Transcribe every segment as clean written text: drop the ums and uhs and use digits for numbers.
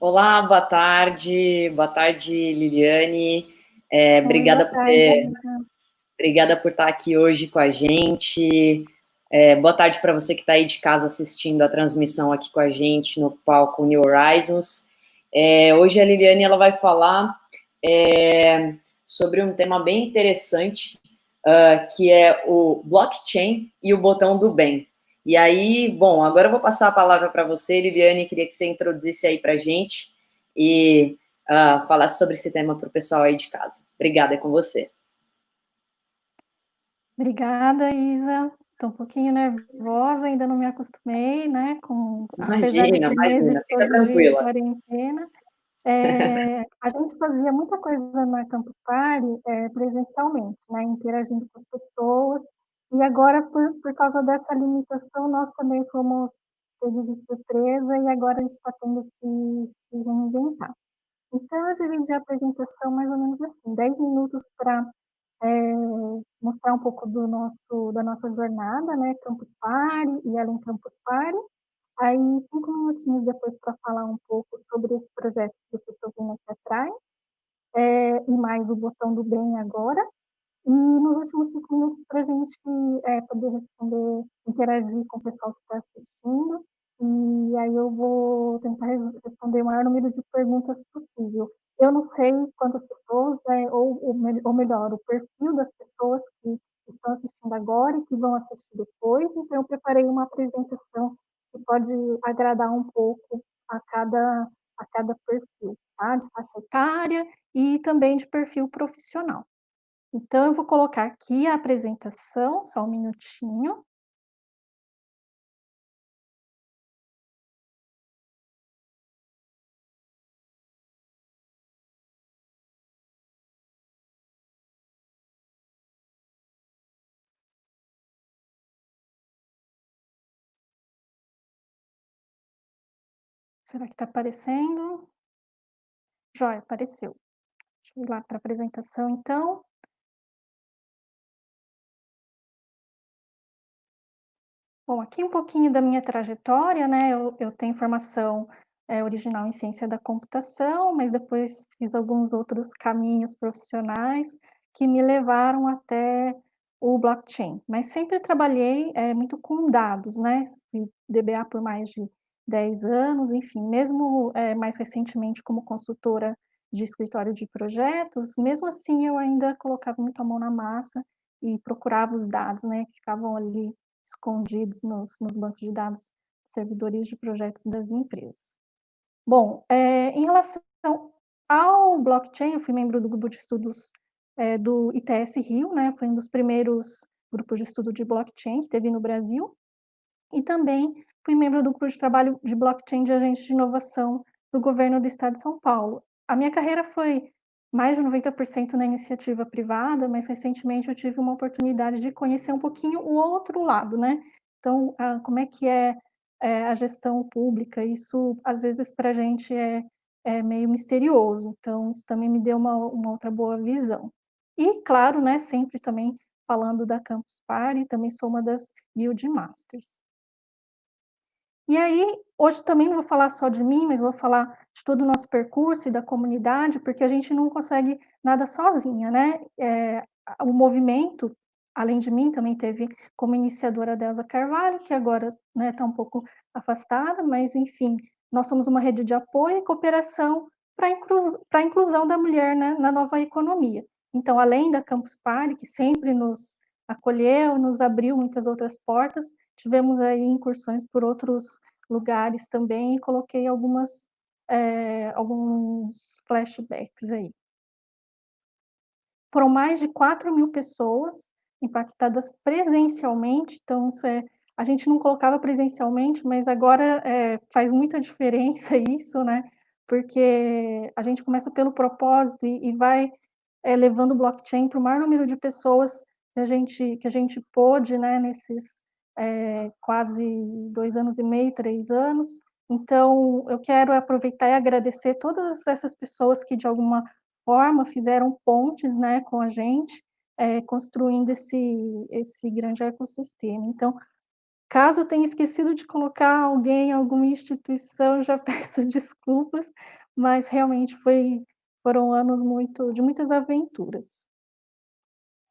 Olá, boa tarde, Liliane. Oi, boa tarde, Isa. Obrigada por estar aqui hoje com a gente. Boa tarde para você que está aí de casa assistindo a transmissão aqui com a gente no palco New Horizons. Hoje a Liliane ela vai falar sobre um tema bem interessante, que é o blockchain e o botão do bem. E aí, bom, agora eu vou passar a palavra para você, Liliane, queria que você introduzisse aí para a gente e falasse sobre esse tema para o pessoal aí de casa. Obrigada, é com você. Obrigada, Isa. Estou um pouquinho nervosa, ainda não me acostumei, né, apesar Imagina, desses meses fica todos de tranquila. quarentena. A gente fazia muita coisa na Campus Party, presencialmente, né, interagindo com as pessoas, e agora, por causa dessa limitação, nós também fomos pegos de surpresa e agora a gente está tendo que se reinventar. Então, eu dividi a apresentação mais ou menos assim, 10 minutos para mostrar um pouco da nossa jornada, né, Campus Party e Além Campus Party. Aí, 5 minutinhos depois para falar um pouco sobre esse projeto que vocês estão vendo aqui atrás, e mais o botão do bem agora. E nos últimos 5 minutos para a gente poder responder, interagir com o pessoal que está assistindo. E aí eu vou tentar responder o maior número de perguntas possível. Eu não sei quantas pessoas, ou melhor, o perfil das pessoas que estão assistindo agora e que vão assistir depois, então eu preparei uma apresentação que pode agradar um pouco a cada perfil, tá? De faixa etária e também de perfil profissional. Então, eu vou colocar aqui a apresentação, só um minutinho. Será que está aparecendo? Joia, apareceu. Deixa eu ir lá para a apresentação, então. Bom, aqui um pouquinho da minha trajetória, né? Eu tenho formação original em ciência da computação, mas depois fiz alguns outros caminhos profissionais que me levaram até o blockchain. Mas sempre trabalhei muito com dados, né? Fui DBA por mais de 10 anos, enfim, mesmo mais recentemente como consultora de escritório de projetos, mesmo assim eu ainda colocava muito a mão na massa e procurava os dados, né, que ficavam ali escondidos nos bancos de dados servidores de projetos das empresas. Bom, em relação ao blockchain, eu fui membro do grupo de estudos do ITS Rio, né, foi um dos primeiros grupos de estudo de blockchain que teve no Brasil, e também fui membro do grupo de trabalho de blockchain de agentes de inovação do governo do estado de São Paulo. A minha carreira foi mais de 90% na iniciativa privada, mas recentemente eu tive uma oportunidade de conhecer um pouquinho o outro lado, né? Então, como é que é a gestão pública? Isso, às vezes, para a gente é meio misterioso. Então, isso também me deu uma outra boa visão. E, claro, né, sempre também falando da Campus Party, também sou uma das Guild Masters. E aí, hoje também não vou falar só de mim, mas vou falar de todo o nosso percurso e da comunidade, porque a gente não consegue nada sozinha, né? O movimento, além de mim, também teve como iniciadora a Delza Carvalho, que agora está um pouco afastada, mas enfim, nós somos uma rede de apoio e cooperação para a inclusão da mulher, né, na nova economia. Então, além da Campus Party, que sempre nos acolheu, nos abriu muitas outras portas, tivemos aí incursões por outros lugares também e coloquei alguns flashbacks aí. Foram mais de 4.000 pessoas impactadas presencialmente, então a gente não colocava presencialmente, mas agora faz muita diferença isso, né? Porque a gente começa pelo propósito e vai levando o blockchain para o maior número de pessoas que a gente pôde, né, nesses quase 2 anos e meio, 3 anos. Então, eu quero aproveitar e agradecer todas essas pessoas que, de alguma forma, fizeram pontes, né, com a gente, construindo esse grande ecossistema. Então, Caso eu tenha esquecido de colocar alguém, alguma instituição, já peço desculpas, mas realmente foram anos de muitas aventuras.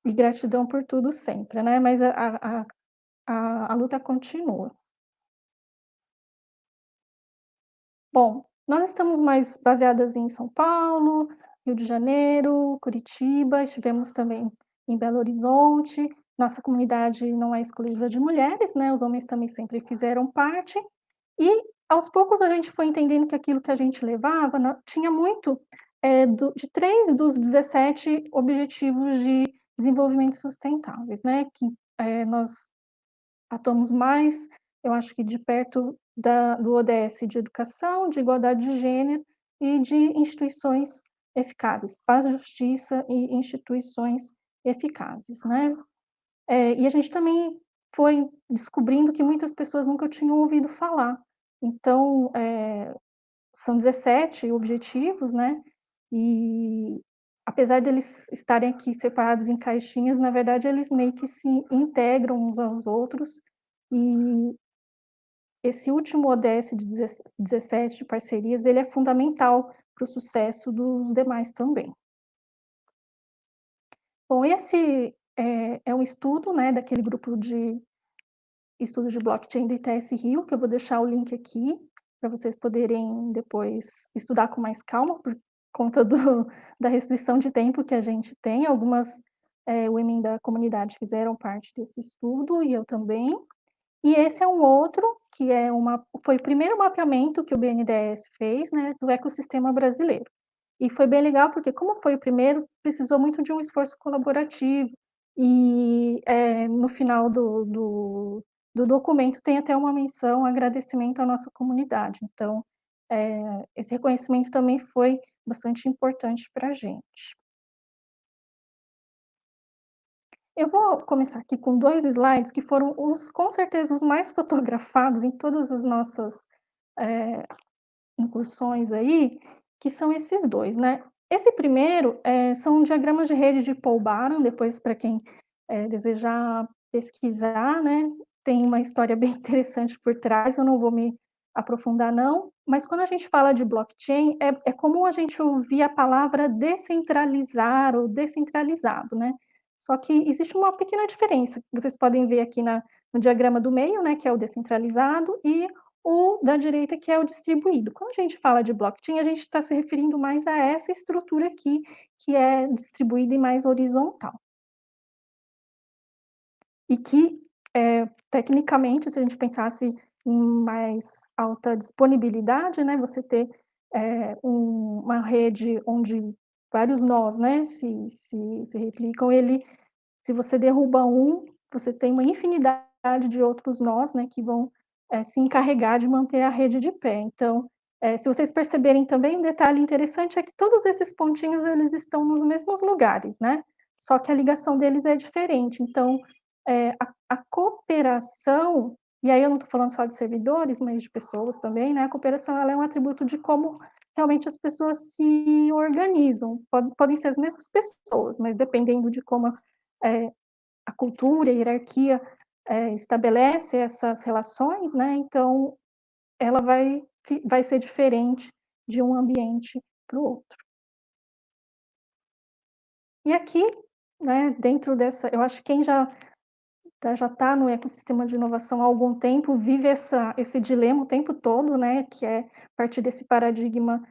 E gratidão por tudo sempre, né, mas a luta continua. Bom, nós estamos mais baseadas em São Paulo, Rio de Janeiro, Curitiba, estivemos também em Belo Horizonte. Nossa comunidade não é exclusiva de mulheres, né, os homens também sempre fizeram parte. E, aos poucos, a gente foi entendendo que aquilo que a gente levava tinha muito de 3 dos 17 Objetivos de Desenvolvimento Sustentáveis, né, que nós atuamos mais, eu acho que de perto do ODS de educação, de igualdade de gênero e de instituições eficazes, paz, justiça e instituições eficazes, né. E a gente também foi descobrindo que muitas pessoas nunca tinham ouvido falar. Então, são 17 objetivos, né, e apesar deles estarem aqui separados em caixinhas, na verdade eles meio que se integram uns aos outros, e esse último ODS de 17 parcerias, ele é fundamental para o sucesso dos demais também. Bom, esse é um estudo, né, daquele grupo de estudos de blockchain do ITS Rio, que eu vou deixar o link aqui, para vocês poderem depois estudar com mais calma, por conta da restrição de tempo que a gente tem. Algumas women da comunidade fizeram parte desse estudo, e eu também. E esse é um outro, que foi o primeiro mapeamento que o BNDES fez, né, do ecossistema brasileiro. E foi bem legal, porque como foi o primeiro, precisou muito de um esforço colaborativo, e no final do documento tem até uma menção, um agradecimento à nossa comunidade. Então, esse reconhecimento também foi bastante importante para a gente. Eu vou começar aqui com 2 slides que foram com certeza, os mais fotografados em todas as nossas, eh, incursões aí, que são esses 2, né. Esse primeiro, são diagramas de rede de Paul Baran, depois para quem, desejar pesquisar, né, tem uma história bem interessante por trás, eu não vou me aprofundar não, mas quando a gente fala de blockchain, é comum a gente ouvir a palavra descentralizar ou descentralizado, né. Só que existe uma pequena diferença, vocês podem ver aqui no diagrama do meio, né, que é o descentralizado, e o da direita, que é o distribuído. Quando a gente fala de blockchain, a gente está se referindo mais a essa estrutura aqui, que é distribuída e mais horizontal. E que, tecnicamente, se a gente pensasse em mais alta disponibilidade, né, você ter, uma rede onde vários nós, né, se replicam, se você derruba um, você tem uma infinidade de outros nós, né, que vão, se encarregar de manter a rede de pé. Então, se vocês perceberem também, um detalhe interessante é que todos esses pontinhos, eles estão nos mesmos lugares, né, só que a ligação deles é diferente. Então, a cooperação, e aí eu não estou falando só de servidores, mas de pessoas também, né, a cooperação, ela é um atributo de como realmente as pessoas se organizam. Podem ser as mesmas pessoas, mas dependendo de como eh, a cultura, a hierarquia, estabelece essas relações, né, então ela vai ser diferente de um ambiente para o outro. E aqui, né, dentro dessa, eu acho que quem já está no ecossistema de inovação há algum tempo, vive esse dilema o tempo todo, né, que é partir desse paradigma,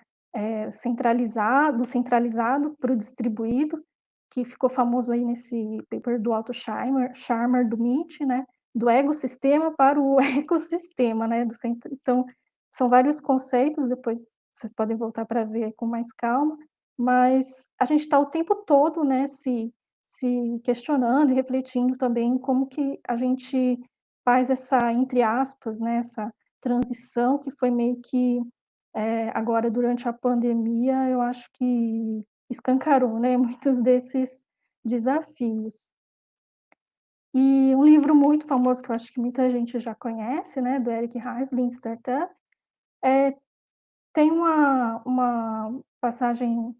centralizado para o distribuído, que ficou famoso aí nesse paper do Otto Scharmer, do MIT, né, do egossistema para o ecossistema, né, então, são vários conceitos, depois vocês podem voltar para ver com mais calma, mas a gente está o tempo todo, né, se questionando e refletindo também como que a gente faz essa, entre aspas, né, essa transição que foi meio que, agora durante a pandemia, eu acho que escancarou, né, muitos desses desafios. E um livro muito famoso que eu acho que muita gente já conhece, né, do Eric Rice, Lean Startup, tem uma passagem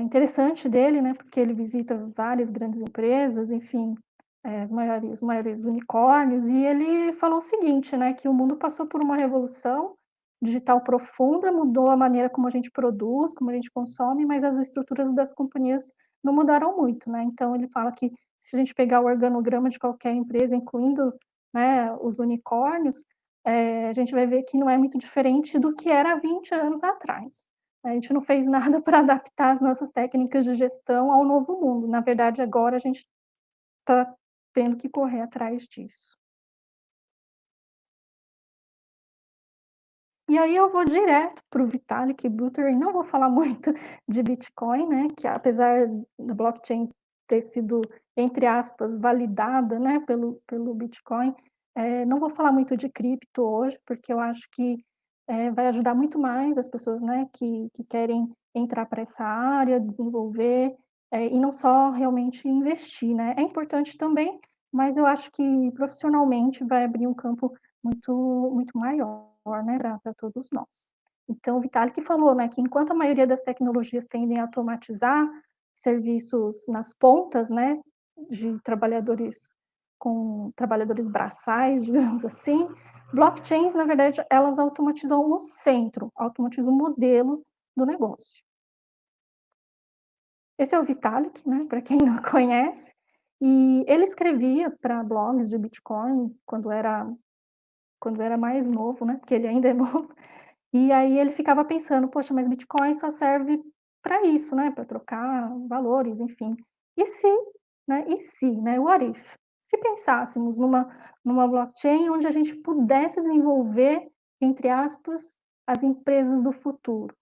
interessante dele, né, porque ele visita várias grandes empresas, enfim, os maiores unicórnios, e ele falou o seguinte, né, que o mundo passou por uma revolução digital profunda, mudou a maneira como a gente produz, como a gente consome, mas as estruturas das companhias não mudaram muito, né. Então ele fala que se a gente pegar o organograma de qualquer empresa, incluindo, né, os unicórnios, a gente vai ver que não é muito diferente do que era há 20 anos atrás. A gente não fez nada para adaptar as nossas técnicas de gestão ao novo mundo. Na verdade, agora a gente está tendo que correr atrás disso. E aí eu vou direto para o Vitalik Buterin, não vou falar muito de Bitcoin, né, que apesar da blockchain ter sido, entre aspas, "validada", né, pelo Bitcoin, não vou falar muito de cripto hoje, porque eu acho que, vai ajudar muito mais as pessoas, né, que querem entrar para essa área, desenvolver, e não só realmente investir, né. É importante também, mas eu acho que profissionalmente vai abrir um campo muito maior, né, para todos nós. Então o Vitalik falou, né, que enquanto a maioria das tecnologias tendem a automatizar serviços nas pontas, né, de trabalhadores com trabalhadores braçais, digamos assim, blockchains, na verdade, elas automatizam o centro, automatizam o modelo do negócio. Esse é o Vitalik, né, para quem não conhece, e ele escrevia para blogs de Bitcoin quando era mais novo, né, porque ele ainda é novo, e aí ele ficava pensando: "Poxa, mas Bitcoin só serve para isso, né, para trocar valores, enfim. E se, né, e se, né, what if? Se pensássemos numa blockchain onde a gente pudesse desenvolver, entre aspas, as empresas do futuro",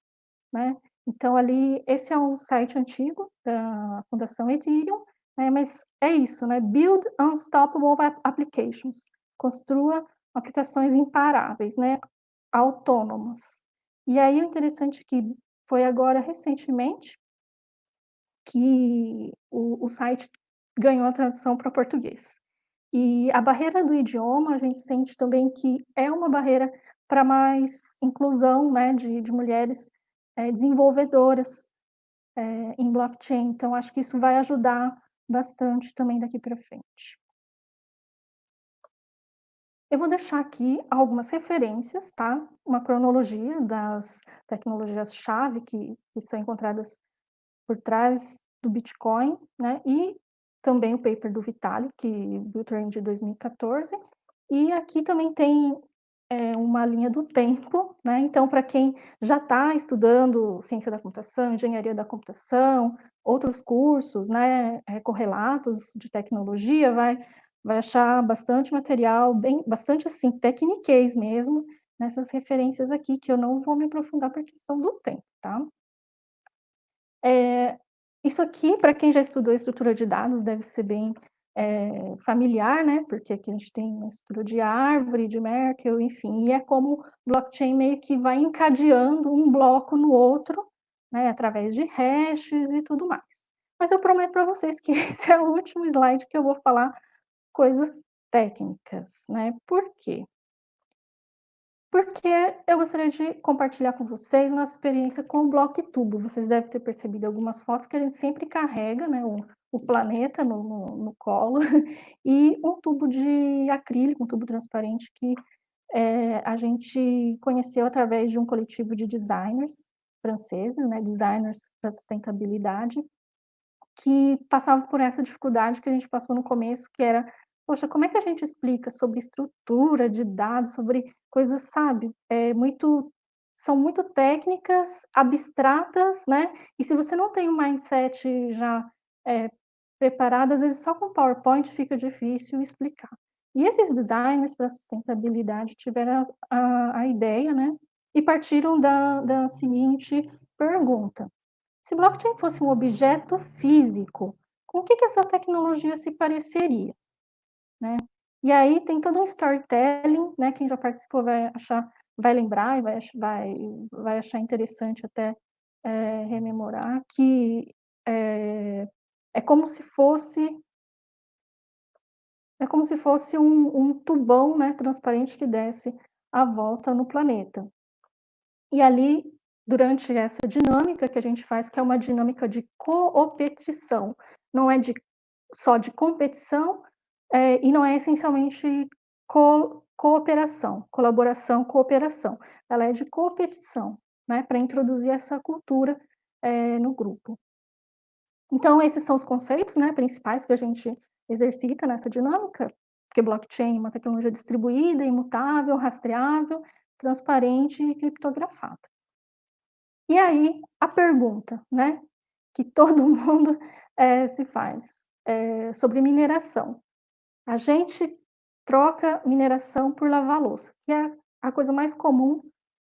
né. Então ali esse é um site antigo da fundação Ethereum, né, mas é isso, né, build unstoppable applications, construa aplicações imparáveis, né, autônomas. E aí o interessante é que foi agora recentemente que o site ganhou a tradução para português. E a barreira do idioma, a gente sente também que é uma barreira para mais inclusão, né, de mulheres, desenvolvedoras, em blockchain, então acho que isso vai ajudar bastante também daqui para frente. Eu vou deixar aqui algumas referências, tá, uma cronologia das tecnologias-chave que são encontradas por trás do Bitcoin, né, e também o paper do Vitalik, Buterin de 2014, e aqui também tem, uma linha do tempo, né, então para quem já está estudando ciência da computação, engenharia da computação, outros cursos, né, correlatos de tecnologia, vai achar bastante material, bem bastante, assim, tecniquez mesmo, nessas referências aqui, que eu não vou me aprofundar por questão do tempo, tá. Eh, Isso aqui, para quem já estudou estrutura de dados, deve ser bem, familiar, né, porque aqui a gente tem uma estrutura de árvore, de Merkle, enfim, e é como blockchain meio que vai encadeando um bloco no outro, né, através de hashes e tudo mais. Mas eu prometo para vocês que esse é o último slide que eu vou falar coisas técnicas, né. Por quê? Porque eu gostaria de compartilhar com vocês nossa experiência com o Blocktubo. Vocês devem ter percebido algumas fotos que a gente sempre carrega, né, o planeta no colo, e um tubo de acrílico, um tubo transparente que, a gente conheceu através de um coletivo de designers franceses, né, designers para sustentabilidade, que passavam por essa dificuldade que a gente passou no começo, que era: "Poxa, como é que a gente explica sobre estrutura de dados, sobre coisas, sabe, são muito técnicas, abstratas, né, e se você não tem um mindset já, eh, preparado, às vezes só com PowerPoint fica difícil explicar". E esses designers para sustentabilidade tiveram a ideia, né, e partiram da seguinte pergunta: se blockchain fosse um objeto físico, com o que essa tecnologia se pareceria, né? E aí tem todo um storytelling, né? Quem já participou vai lembrar e vai achar interessante até rememorar que é, é como se fosse um tubão, né, transparente que desce a volta no planeta. E ali, durante essa dinâmica que a gente faz, que é uma dinâmica de coopetição, não é só de competição, e não é essencialmente cooperação, colaboração, cooperação. Ela é de competição, né, para introduzir essa cultura, no grupo. Então esses são os conceitos, né, principais que a gente exercita nessa dinâmica, porque blockchain é uma tecnologia distribuída, imutável, rastreável, transparente e criptografada. E aí a pergunta, né, que todo mundo, se faz, sobre mineração. A gente troca mineração por lavar louça, que é a coisa mais comum,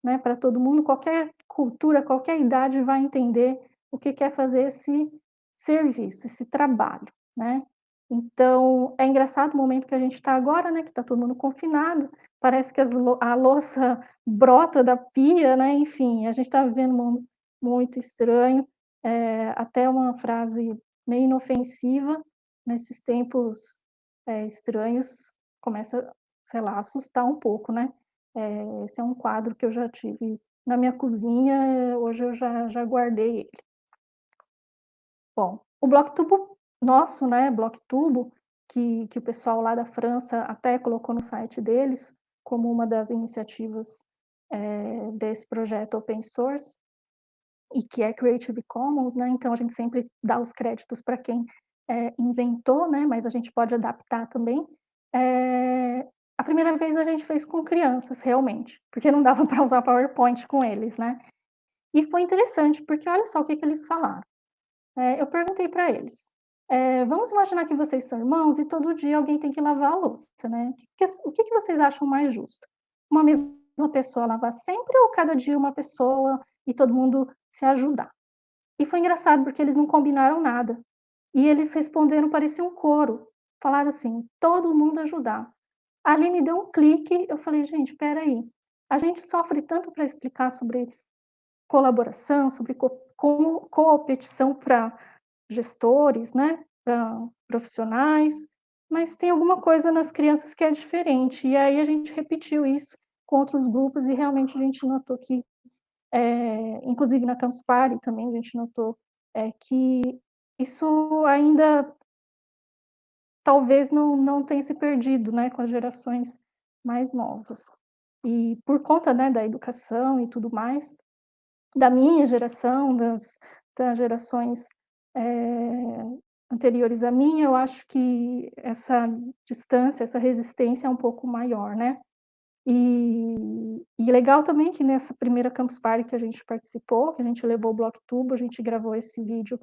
né, para todo mundo, qualquer cultura, qualquer idade vai entender o que quer fazer esse serviço, esse trabalho, né. Então, é engraçado o momento que a gente está agora, né, que está todo mundo confinado, parece que a louça brota da pia, né, enfim, a gente está vivendo um mundo muito estranho, até uma frase meio inofensiva, nesses tempos, estranhos, começa, sei lá, a assustar um pouco, né. Esse é um quadro que eu já tive na minha cozinha, hoje eu já guardei ele. Bom, o Blocktubo nosso, né, Blocktubo, que o pessoal lá da França até colocou no site deles, como uma das iniciativas, desse projeto open source, e que é Creative Commons, né, então a gente sempre dá os créditos para quem, inventou, né, mas a gente pode adaptar também. A primeira vez a gente fez com crianças, realmente, porque não dava para usar PowerPoint com eles, né. E foi interessante, porque olha só o que que eles falaram. Eu perguntei para eles: "Vamos imaginar que vocês são irmãos e todo dia alguém tem que lavar a louça, né. O que que vocês acham mais justo? Uma mesma pessoa lavar sempre ou cada dia uma pessoa e todo mundo se ajudar?". E foi engraçado, porque eles não combinaram nada. E eles responderam, parecia um coro. Falaram assim: "Todo mundo ajudar". Ali me deu um clique, eu falei: "Gente, espera aí, a gente sofre tanto para explicar sobre colaboração, sobre competição para gestores, né, para profissionais, mas tem alguma coisa nas crianças que é diferente". E aí a gente repetiu isso com outros grupos e realmente a gente notou que, inclusive na Campus Party também a gente notou, que isso ainda talvez não tenha se perdido, né, com as gerações mais novas. E por conta, né, da educação e tudo mais, da minha geração, das gerações, anteriores à minha, eu acho que essa distância, essa resistência é um pouco maior, né. E legal também que nessa primeira Campus Party que a gente participou, que a gente levou o Blocktubo, a gente gravou esse vídeo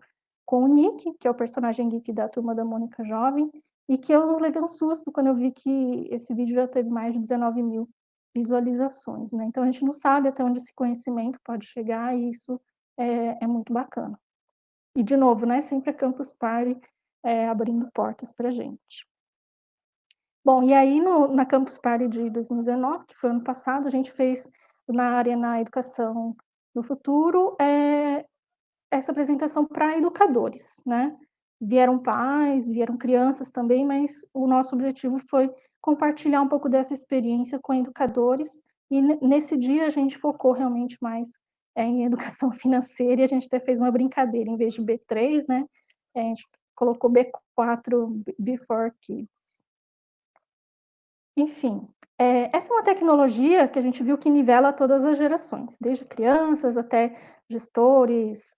com o Nick, que é o personagem geek da Turma da Mônica Jovem, e que eu levei um susto quando eu vi que esse vídeo já teve mais de 19.000 visualizações, né. Então a gente não sabe até onde esse conhecimento pode chegar e isso é muito bacana. E de novo, né, sempre a Campus Party, abrindo portas pra gente. Bom, e aí na Campus Party de 2019, que foi ano passado, a gente fez na área na educação no futuro, essa apresentação para educadores, né. Vieram pais, vieram crianças também, mas o nosso objetivo foi compartilhar um pouco dessa experiência com educadores, e nesse dia a gente focou realmente mais, em educação financeira, e a gente até fez uma brincadeira, em vez de B3, né, a gente colocou B4, Before Kids. Enfim, essa é uma tecnologia que a gente viu que nivela todas as gerações, desde crianças até gestores,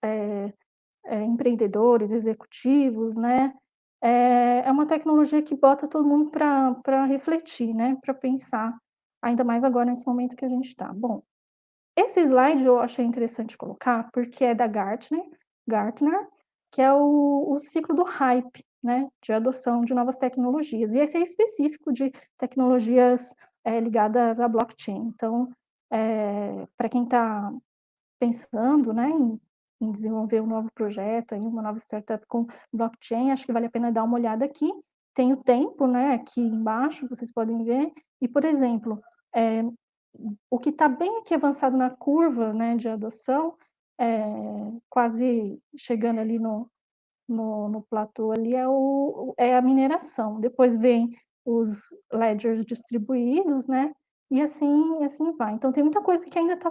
empreendedores, executivos, né. É uma tecnologia que bota todo mundo para refletir, né, para pensar, ainda mais agora nesse momento que a gente está. Bom, esse slide eu achei interessante colocar, porque é da Gartner, que é o ciclo do hype, né, de adoção de novas tecnologias, e esse é específico de tecnologias, ligadas à blockchain. Então, para quem está pensando, né, em desenvolver um novo projeto, aí uma nova startup com blockchain, acho que vale a pena dar uma olhada aqui. Tem o tempo, né, aqui embaixo, vocês podem ver. E, por exemplo, o que está bem aqui avançado na curva, né, de adoção, quase chegando ali no platô ali, é a mineração. Depois vem os ledgers distribuídos, né, e assim vai. Então tem muita coisa que ainda está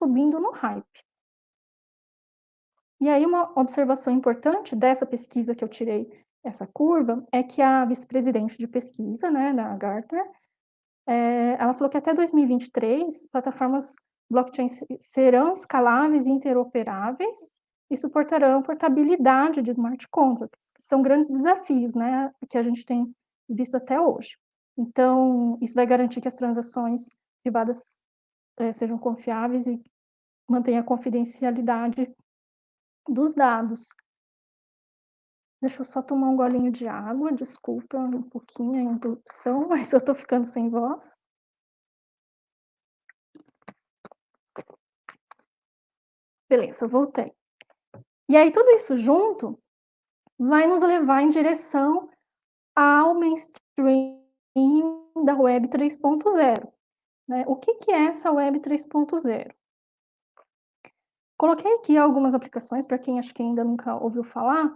subindo no hype. E aí uma observação importante dessa pesquisa que eu tirei essa curva é que a vice-presidente de pesquisa, né, da Gartner, ela falou que até 2023, plataformas blockchain serão escaláveis e interoperáveis e suportarão portabilidade de smart contracts, que são grandes desafios, né, que a gente tem visto até hoje. Então, isso vai garantir que as transações privadas sejam confiáveis e mantenha a confidencialidade dos dados. Deixa eu só tomar um golinho de água, desculpa um pouquinho a interrupção, mas eu tô ficando sem voz. Beleza, eu voltei. E aí tudo isso junto vai nos levar em direção ao mainstream da Web 3.0, né. O que que é essa Web 3.0? Coloquei aqui algumas aplicações para quem acho que ainda nunca ouviu falar,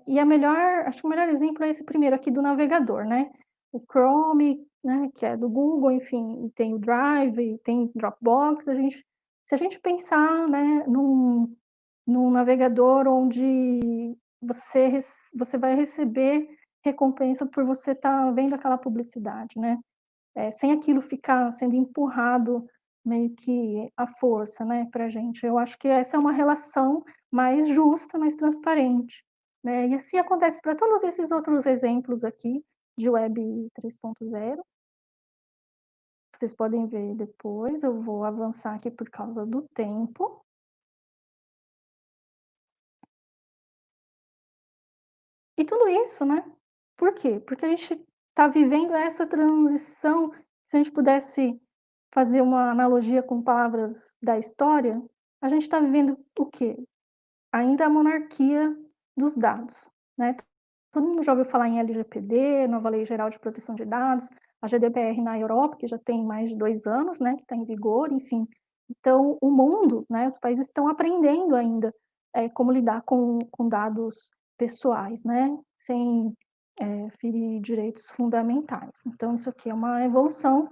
e acho que o melhor exemplo é esse primeiro aqui do navegador, né. O Chrome, né, que é do Google, enfim, tem o Drive, tem Dropbox, se a gente pensar, né, num navegador onde você vai receber recompensa por você estar vendo aquela publicidade, né, sem aquilo ficar sendo empurrado meio que à força, né, pra gente. Eu acho que essa é uma relação mais justa, mais transparente, né, e assim acontece para todos esses outros exemplos aqui de Web 3.0. Vocês podem ver depois, eu vou avançar aqui por causa do tempo. E tudo isso, né, por quê? Porque a gente está vivendo essa transição, se a gente pudesse fazer uma analogia com palavras da história, a gente está vivendo o quê? Ainda a monarquia dos dados, né. Todo mundo já ouviu falar em LGPD, Nova Lei Geral de Proteção de Dados, a GDPR na Europa, que já tem mais de 2 anos, né, que está em vigor, enfim. Então o mundo, né, os países estão aprendendo ainda, como lidar com dados pessoais, né, sem, ferir direitos fundamentais. Então isso aqui é uma evolução,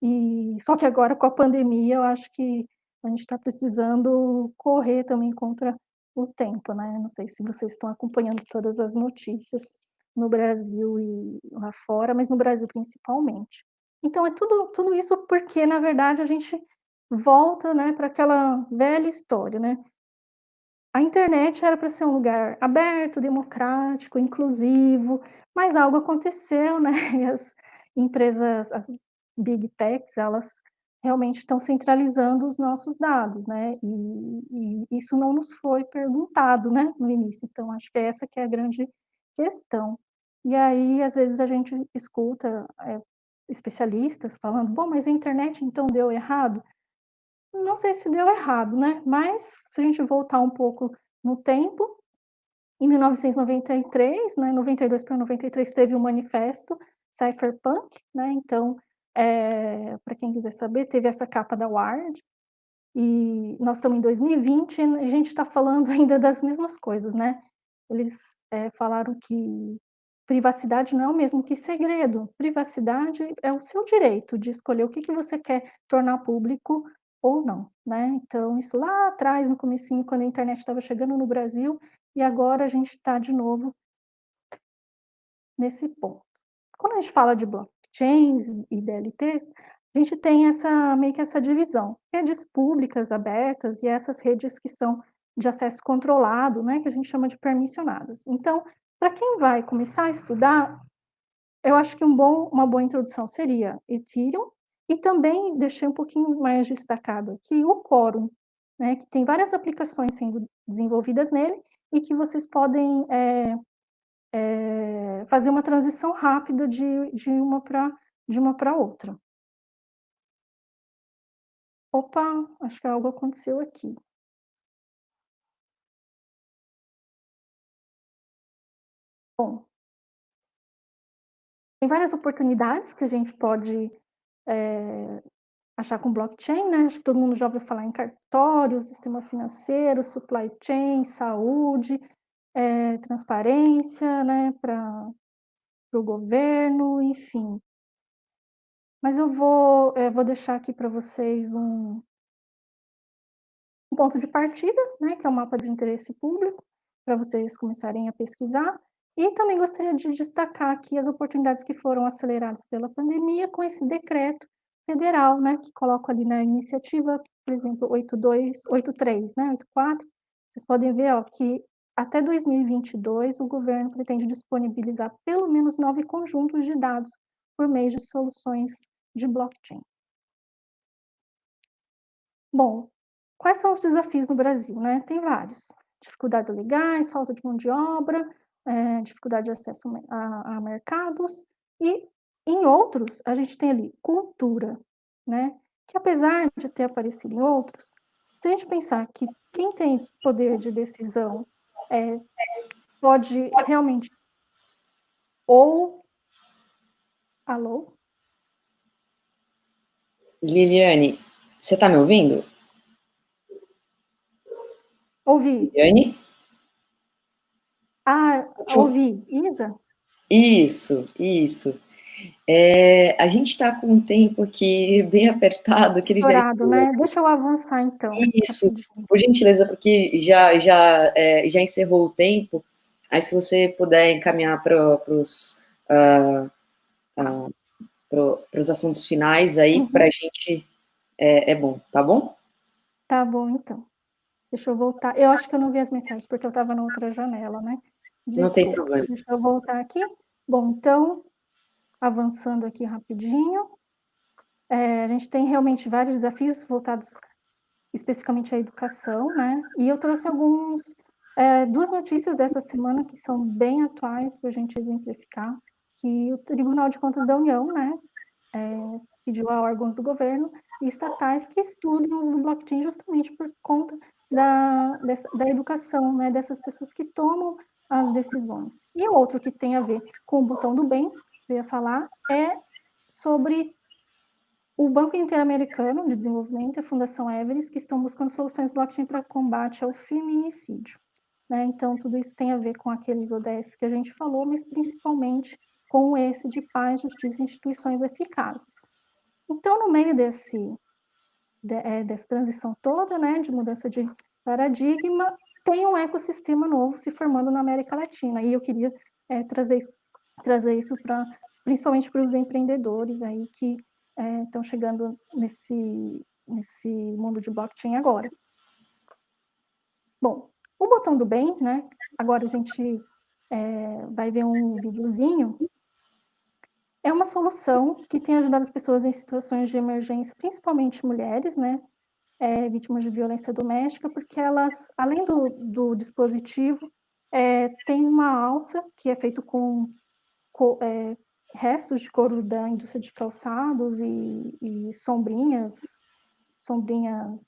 e só que agora com a pandemia eu acho que a gente está precisando correr também contra o tempo, né, não sei se vocês estão acompanhando todas as notícias no Brasil e lá fora, mas no Brasil principalmente. Então é tudo isso porque na verdade a gente volta, né, para aquela velha história, né. A internet era para ser um lugar aberto, democrático, inclusivo, mas algo aconteceu, né, e as empresas, as big techs, elas realmente estão centralizando os nossos dados, né, e isso não nos foi perguntado, né, no início, então acho que é essa que é a grande questão. E aí, às vezes, a gente escuta, especialistas falando: "Bom, mas a internet então deu errado?" Não sei se deu errado, né, mas se a gente voltar um pouco no tempo, em 1993, né, 92 para 93 teve o manifesto Cypherpunk, né, então, pra quem quiser saber, teve essa capa da Wired, e nós estamos em 2020 e a gente está falando ainda das mesmas coisas, né. Eles, falaram que privacidade não é o mesmo que segredo, privacidade é o seu direito de escolher o que que você quer tornar público ou não, né. Então isso lá atrás, no comecinho, quando a internet estava chegando no Brasil, e agora a gente está de novo nesse ponto. Quando a gente fala de blockchains e DLTs, a gente tem essa meio que essa divisão, redes públicas abertas e essas redes que são de acesso controlado, né, que a gente chama de permissionadas. Então, para quem vai começar a estudar, eu acho que uma boa introdução seria Ethereum, e também deixei um pouquinho mais destacado aqui o Quorum, né, que tem várias aplicações sendo desenvolvidas nele e que vocês podem, fazer uma transição rápida de uma para outra. Opa, acho que algo aconteceu aqui. Bom, tem várias oportunidades que a gente pode, achar com blockchain, né, acho que todo mundo já ouviu falar em cartório, sistema financeiro, supply chain, saúde, transparência, né, para o governo, enfim. Mas eu vou deixar aqui para vocês um ponto de partida, né, que é o mapa de interesse público, para vocês começarem a pesquisar. E também gostaria de destacar aqui as oportunidades que foram aceleradas pela pandemia com esse decreto federal, né, que coloco ali na iniciativa, por exemplo, 82, 83, né, 84. Vocês podem ver, ó, que até 2022 o governo pretende disponibilizar pelo menos 9 conjuntos de dados por meio de soluções de blockchain. Bom, quais são os desafios no Brasil, né? Tem vários. Dificuldades legais, falta de mão de obra, dificuldade de acesso a mercados, e em outros, a gente tem ali cultura, né? Que apesar de ter aparecido em outros, se a gente pensar que quem tem poder de decisão pode realmente ou... Alô? Liliane, você está me ouvindo? Ouvi. Liliane? Ah, ouvi. Isa? Isso. A gente está com um tempo aqui bem apertado, que ele já Estourado, estourou. né? Deixa eu avançar então, Isso, rapidinho. por gentileza, porque já encerrou o tempo. Aí, se você puder encaminhar para os assuntos finais aí, para a Uhum. gente é bom, tá bom? Tá bom, então. Deixa eu voltar. Eu acho que eu não vi as mensagens, porque eu estava na outra janela, né? Não tem Desculpa. problema. Deixa eu voltar aqui. Bom, então, avançando aqui rapidinho, a gente tem realmente vários desafios voltados especificamente à educação, né? E eu trouxe duas notícias dessa semana que são bem atuais para a gente exemplificar, que o Tribunal de Contas da União, né, pediu a órgãos do governo e estatais que estudem o uso do blockchain justamente por conta da educação, né, dessas pessoas que tomam as decisões. E outro que tem a ver com o botão do bem, que eu ia falar, é sobre o Banco Interamericano de Desenvolvimento e a Fundação Everest, que estão buscando soluções blockchain para combate ao feminicídio. Né? Então, tudo isso tem a ver com aqueles ODS que a gente falou, mas principalmente com esse de paz, justiça e instituições eficazes. Então, no meio dessa transição toda, né, de mudança de paradigma, tem um ecossistema novo se formando na América Latina. E eu queria trazer isso principalmente para os empreendedores aí que estão chegando nesse mundo de blockchain agora. Bom, o botão do bem, né? Agora a gente vai ver um videozinho. É uma solução que tem ajudado as pessoas em situações de emergência, principalmente mulheres, né? Vítimas de violência doméstica, porque elas, além do dispositivo, tem uma alça que é feito com restos de couro da indústria de calçados e sombrinhas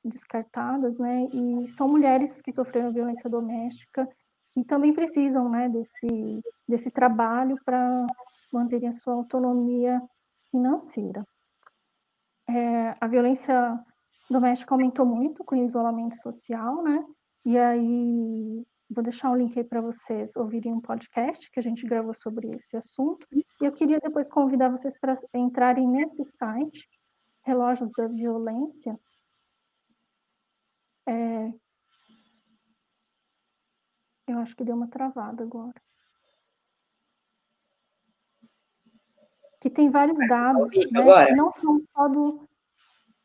descartadas, né? E são mulheres que sofreram violência doméstica que também precisam, né, desse trabalho para manterem a sua autonomia financeira. A violência doméstica aumentou muito com o isolamento social, né? E aí vou deixar um link aí para vocês ouvirem um podcast que a gente gravou sobre esse assunto. E eu queria depois convidar vocês para entrarem nesse site, Relógios da Violência. Eu acho que deu uma travada agora. Que tem vários dados, né? Agora? Que não são só do.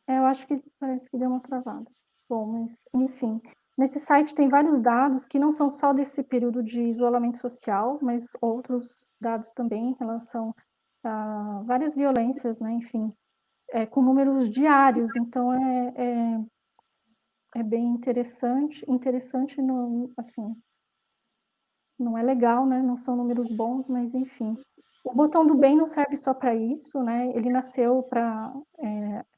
Eu acho que parece que deu uma travada. Bom, mas enfim. Nesse site tem vários dados que não são só desse período de isolamento social, mas outros dados também em relação a várias violências, né? Enfim, com números diários. Então é bem interessante no, assim, não é legal, né? Não são números bons, mas enfim. O botão do bem não serve só para isso, né? Ele nasceu para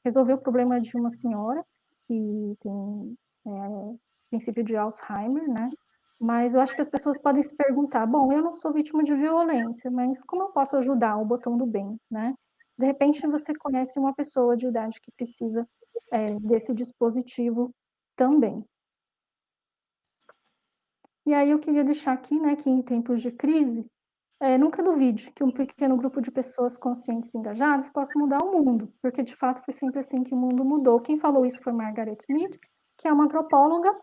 resolver o problema de uma senhora que tem princípio de Alzheimer, né? Mas eu acho que as pessoas podem se perguntar: bom, eu não sou vítima de violência, mas como eu posso ajudar o botão do bem, né? De repente você conhece uma pessoa de idade que precisa desse dispositivo também. E aí eu queria deixar aqui, né, que em tempos de crise, nunca duvide que um pequeno grupo de pessoas conscientes e engajadas possa mudar o mundo, porque de fato foi sempre assim que o mundo mudou. Quem falou isso foi Margaret Mead, que é uma antropóloga,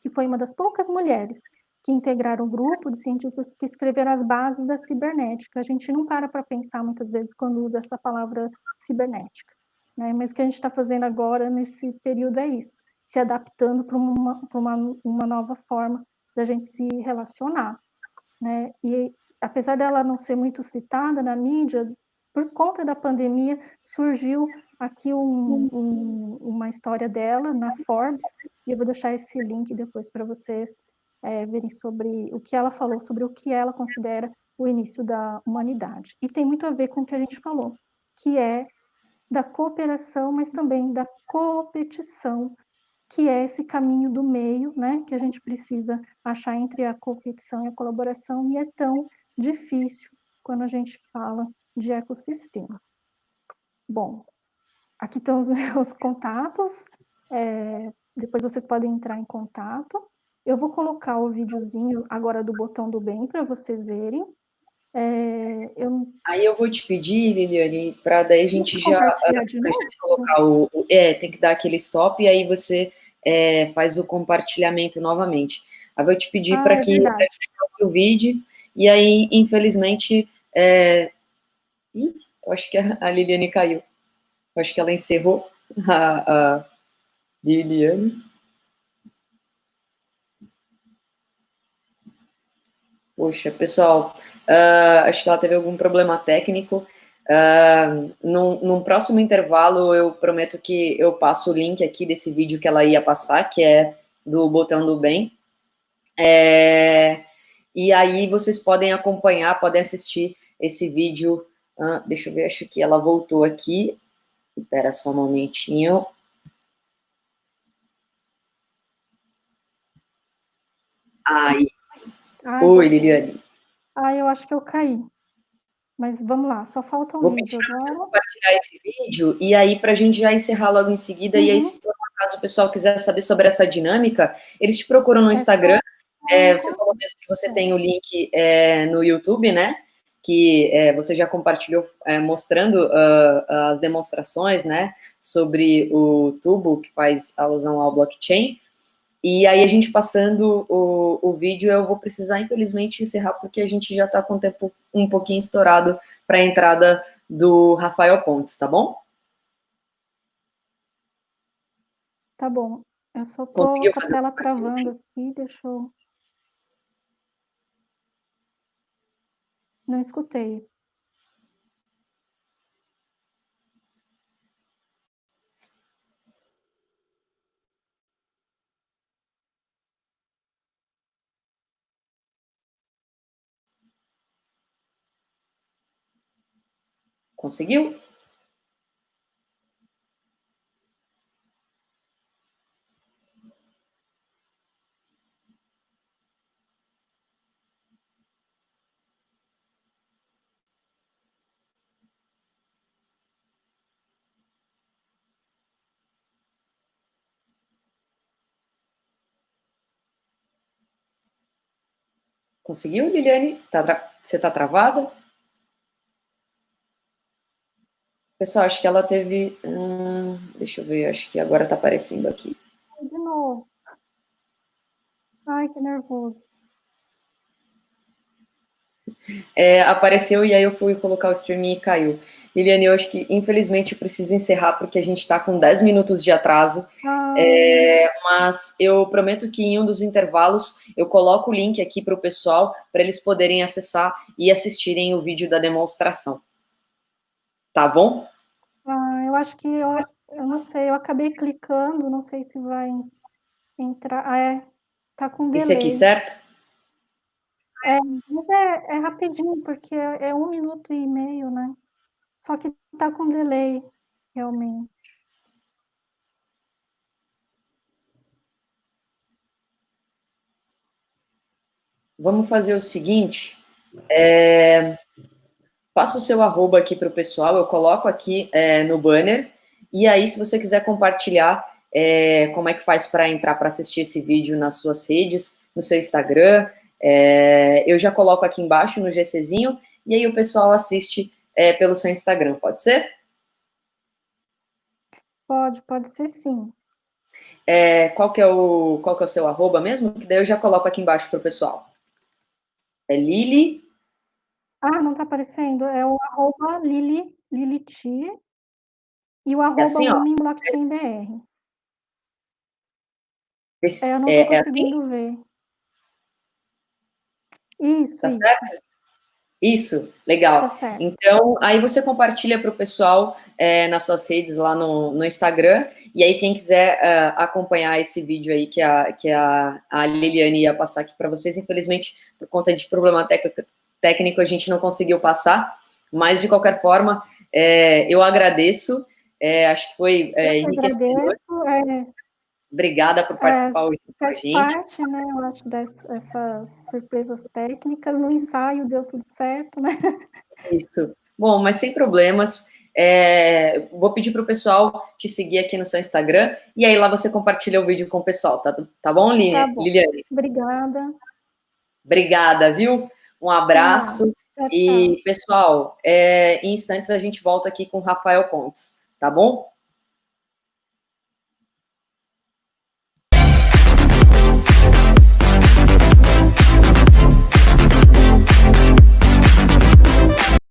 que foi uma das poucas mulheres que integraram o grupo de cientistas que escreveram as bases da cibernética. A gente não para pensar muitas vezes quando usa essa palavra cibernética, né? Mas o que a gente está fazendo agora nesse período é isso, se adaptando para uma nova forma da gente se relacionar, né? E apesar dela não ser muito citada na mídia, por conta da pandemia, surgiu aqui uma história dela na Forbes, e eu vou deixar esse link depois para vocês verem sobre o que ela falou, sobre o que ela considera o início da humanidade. E tem muito a ver com o que a gente falou, que é da cooperação, mas também da competição, que é esse caminho do meio, né, que a gente precisa achar entre a competição e a colaboração, e é tão difícil quando a gente fala de ecossistema. Bom, aqui estão os meus contatos, depois vocês podem entrar em contato. Eu vou colocar o videozinho agora do Botão do Bem para vocês verem. Aí eu vou te pedir, Liliane, para daí a gente já Compartilhar de pra novo? gente colocar tem que dar aquele stop e aí você faz o compartilhamento novamente. Aí eu vou te pedir para É que a verdade. gente faça o vídeo e aí, infelizmente, eu acho que a Liliane caiu. Eu acho que ela encerrou a Liliane. Poxa, pessoal, acho que ela teve algum problema técnico. Num próximo intervalo, eu prometo que eu passo o link aqui desse vídeo que ela ia passar, que é do Botão do Bem. E aí vocês podem acompanhar, podem assistir esse vídeo. Deixa eu ver, acho que ela voltou aqui. Espera só um momentinho. Aí. Oi, Liliane. Eu acho que eu caí. Mas vamos lá, só falta um Vou vídeo pedir para você agora. compartilhar esse vídeo e aí para a gente já encerrar logo em seguida. E aí, se por um acaso o pessoal quiser saber sobre essa dinâmica, eles te procuram no Instagram. Você falou mesmo que você tem o link no YouTube, né? Que você já compartilhou mostrando as demonstrações, né? Sobre o tubo que faz alusão ao blockchain. E aí, a gente passando o vídeo, eu vou precisar, infelizmente, encerrar, porque a gente já está com o tempo um pouquinho estourado para a entrada do Rafael Pontes, tá bom? Tá bom. Eu só tô Conseguiu com a fazer? tela travando aqui, deixa eu... Não escutei. Conseguiu? Conseguiu, Liliane? Você tá travada? Pessoal, acho que ela teve... deixa eu ver, acho que agora tá aparecendo aqui. De novo. Ai, que nervoso. Apareceu e aí eu fui colocar o streaming e caiu. Liliane, eu acho que, infelizmente, eu preciso encerrar porque a gente está com 10 minutos de atraso. Mas eu prometo que em um dos intervalos eu coloco o link aqui para o pessoal, para eles poderem acessar e assistirem o vídeo da demonstração. Tá bom? Eu acho que eu não sei, eu acabei clicando, não sei se vai entrar. Tá com Esse aqui, delay. certo? Mas é rapidinho, porque é 1 minuto e meio, né? Só que tá com delay, realmente. Vamos fazer o seguinte. Passa o seu arroba aqui para o pessoal, eu coloco aqui no banner. E aí, se você quiser compartilhar como é que faz para entrar para assistir esse vídeo nas suas redes, no seu Instagram, eu já coloco aqui embaixo no GCzinho, e aí o pessoal assiste pelo seu Instagram, pode ser? Pode ser sim. qual que é o seu arroba mesmo? Que daí eu já coloco aqui embaixo para o pessoal. É Lili. Ah, não tá aparecendo. É o arroba Liliti e o É arroba assim, ó. Women Blockchain BR. Eu não tô É assim? conseguindo ver. Isso, Tá isso. certo? Isso, Tá legal. certo. Então, aí você compartilha para o pessoal nas suas redes lá no Instagram, e aí quem quiser acompanhar esse vídeo aí que a Liliane ia passar aqui para vocês, infelizmente, por conta de problema técnico, a gente não conseguiu passar, mas de qualquer forma, eu agradeço, acho que foi Eu que enriquecedor. agradeço. Obrigada por participar hoje com a Faz gente. parte, né, eu acho, dessas surpresas técnicas. No ensaio deu tudo certo, né? Isso. Bom, mas sem problemas. Vou pedir para o pessoal te seguir aqui no seu Instagram e aí lá você compartilha o vídeo com o pessoal, tá bom, Tá bom. Liliane? Obrigada. Obrigada, viu? Um Até mais. abraço. Tchau, tchau. E, pessoal, em instantes a gente volta aqui com o Rafael Pontes, tá bom?